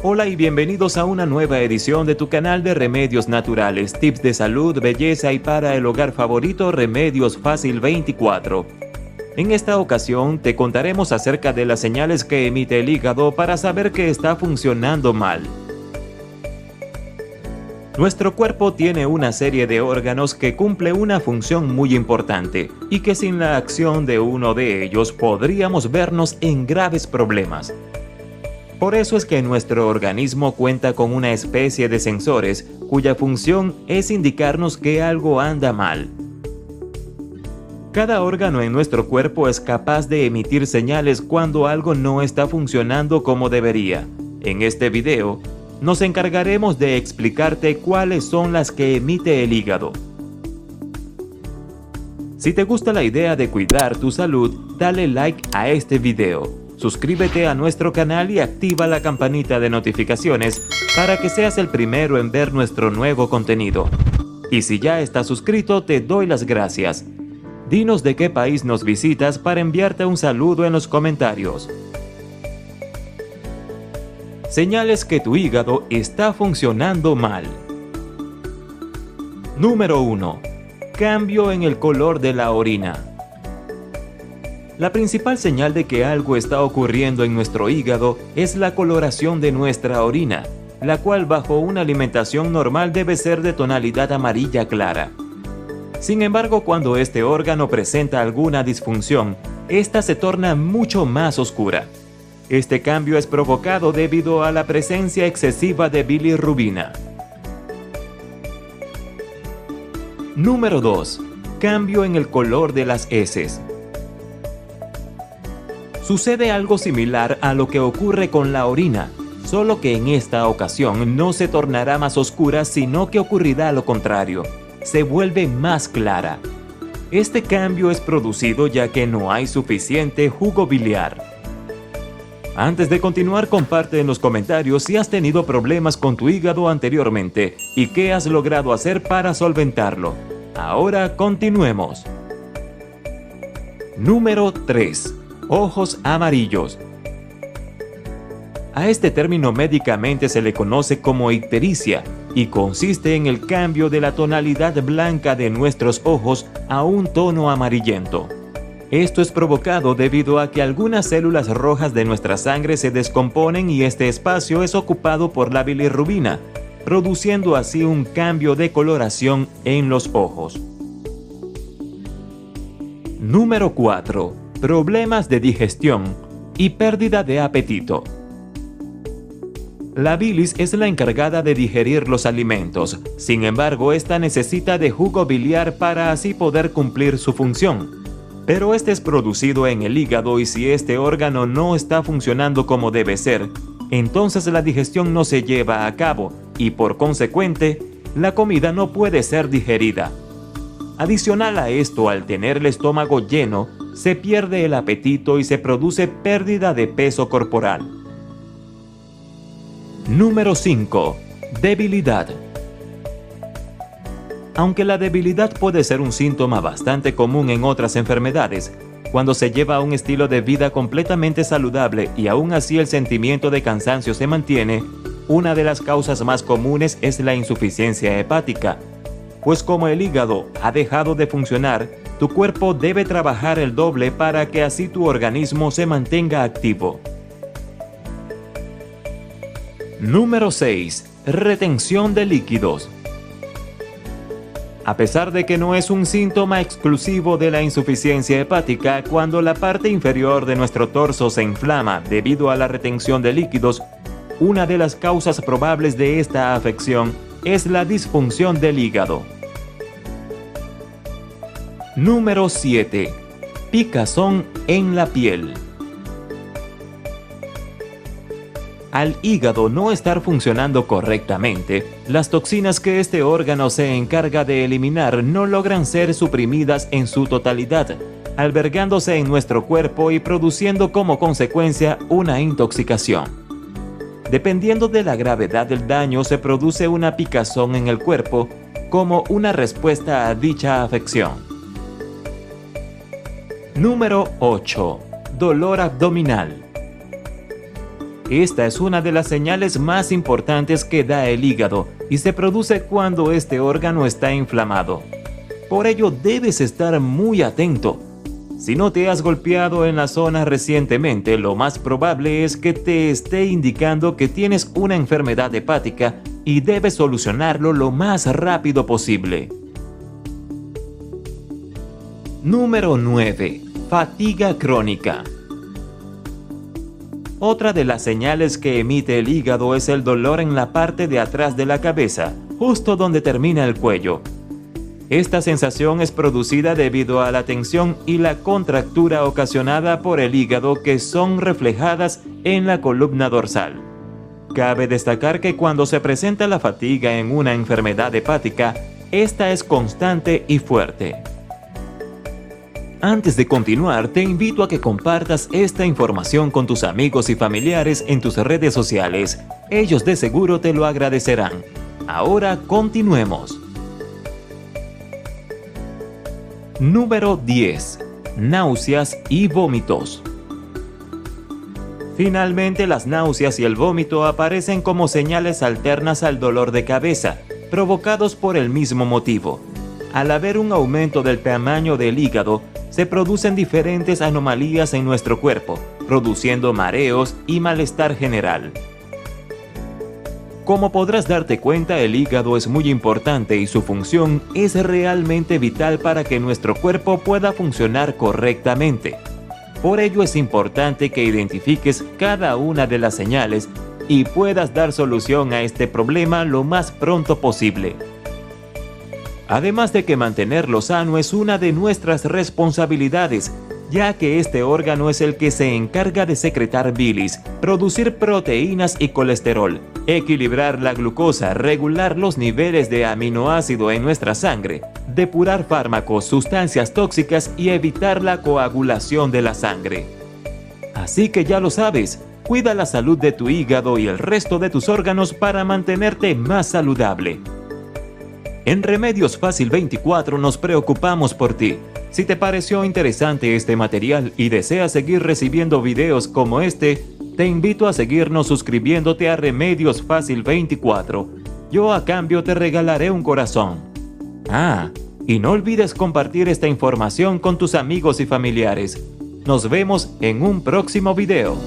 Hola y bienvenidos a una nueva edición de tu canal de Remedios Naturales, tips de salud, belleza y para el hogar favorito, Remedios Fácil 24. En esta ocasión te contaremos acerca de las señales que emite el hígado para saber que está funcionando mal. Nuestro cuerpo tiene una serie de órganos que cumple una función muy importante y que sin la acción de uno de ellos podríamos vernos en graves problemas. Por eso es que nuestro organismo cuenta con una especie de sensores cuya función es indicarnos que algo anda mal. Cada órgano en nuestro cuerpo es capaz de emitir señales cuando algo no está funcionando como debería. En este video, nos encargaremos de explicarte cuáles son las que emite el hígado. Si te gusta la idea de cuidar tu salud, dale like a este video. Suscríbete a nuestro canal y activa la campanita de notificaciones para que seas el primero en ver nuestro nuevo contenido. Y si ya estás suscrito, te doy las gracias. Dinos de qué país nos visitas para enviarte un saludo en los comentarios. Señales que tu hígado está funcionando mal. Número 1. Cambio en el color de la orina. La principal señal de que algo está ocurriendo en nuestro hígado es la coloración de nuestra orina, la cual bajo una alimentación normal debe ser de tonalidad amarilla clara. Sin embargo, cuando este órgano presenta alguna disfunción, esta se torna mucho más oscura. Este cambio es provocado debido a la presencia excesiva de bilirrubina. Número 2. Cambio en el color de las heces. Sucede algo similar a lo que ocurre con la orina, solo que en esta ocasión no se tornará más oscura, sino que ocurrirá lo contrario, se vuelve más clara. Este cambio es producido ya que no hay suficiente jugo biliar. Antes de continuar, comparte en los comentarios si has tenido problemas con tu hígado anteriormente y qué has logrado hacer para solventarlo. Ahora continuemos. Número 3. Ojos amarillos. A este término médicamente se le conoce como ictericia y consiste en el cambio de la tonalidad blanca de nuestros ojos a un tono amarillento. Esto es provocado debido a que algunas células rojas de nuestra sangre se descomponen y este espacio es ocupado por la bilirrubina, produciendo así un cambio de coloración en los ojos. Número 4. Problemas de digestión y pérdida de apetito. La bilis es la encargada de digerir los alimentos, sin embargo, esta necesita de jugo biliar para así poder cumplir su función. Pero este es producido en el hígado y si este órgano no está funcionando como debe ser, entonces la digestión no se lleva a cabo y por consecuente, la comida no puede ser digerida. Adicional a esto, al tener el estómago lleno, se pierde el apetito y se produce pérdida de peso corporal. Número 5. Debilidad. Aunque la debilidad puede ser un síntoma bastante común en otras enfermedades, cuando se lleva un estilo de vida completamente saludable y aún así el sentimiento de cansancio se mantiene, una de las causas más comunes es la insuficiencia hepática, pues como el hígado ha dejado de funcionar, tu cuerpo debe trabajar el doble para que así tu organismo se mantenga activo. Número 6. Retención de líquidos. A pesar de que no es un síntoma exclusivo de la insuficiencia hepática, cuando la parte inferior de nuestro torso se inflama debido a la retención de líquidos, una de las causas probables de esta afección es la disfunción del hígado. Número 7. Picazón en la piel. Al hígado no estar funcionando correctamente, las toxinas que este órgano se encarga de eliminar no logran ser suprimidas en su totalidad, albergándose en nuestro cuerpo y produciendo como consecuencia una intoxicación. Dependiendo de la gravedad del daño, se produce una picazón en el cuerpo como una respuesta a dicha afección. Número 8. Dolor abdominal. Esta es una de las señales más importantes que da el hígado y se produce cuando este órgano está inflamado. Por ello debes estar muy atento. Si no te has golpeado en la zona recientemente, lo más probable es que te esté indicando que tienes una enfermedad hepática y debes solucionarlo lo más rápido posible. Número 9. Fatiga crónica. Otra de las señales que emite el hígado es el dolor en la parte de atrás de la cabeza, justo donde termina el cuello. Esta sensación es producida debido a la tensión y la contractura ocasionada por el hígado que son reflejadas en la columna dorsal. Cabe destacar que cuando se presenta la fatiga en una enfermedad hepática, esta es constante y fuerte. Antes de continuar, te invito a que compartas esta información con tus amigos y familiares en tus redes sociales. Ellos de seguro te lo agradecerán. Ahora continuemos. Número 10. Náuseas y vómitos. Finalmente, las náuseas y el vómito aparecen como señales alternas al dolor de cabeza, provocados por el mismo motivo. Al haber un aumento del tamaño del hígado, se producen diferentes anomalías en nuestro cuerpo, produciendo mareos y malestar general. Como podrás darte cuenta, el hígado es muy importante y su función es realmente vital para que nuestro cuerpo pueda funcionar correctamente. Por ello es importante que identifiques cada una de las señales y puedas dar solución a este problema lo más pronto posible. Además de que mantenerlo sano es una de nuestras responsabilidades, ya que este órgano es el que se encarga de secretar bilis, producir proteínas y colesterol, equilibrar la glucosa, regular los niveles de aminoácido en nuestra sangre, depurar fármacos, sustancias tóxicas y evitar la coagulación de la sangre. Así que ya lo sabes, cuida la salud de tu hígado y el resto de tus órganos para mantenerte más saludable. En Remedios Fácil 24 nos preocupamos por ti. Si te pareció interesante este material y deseas seguir recibiendo videos como este, te invito a seguirnos suscribiéndote a Remedios Fácil 24. Yo a cambio te regalaré un corazón. Y no olvides compartir esta información con tus amigos y familiares. Nos vemos en un próximo video.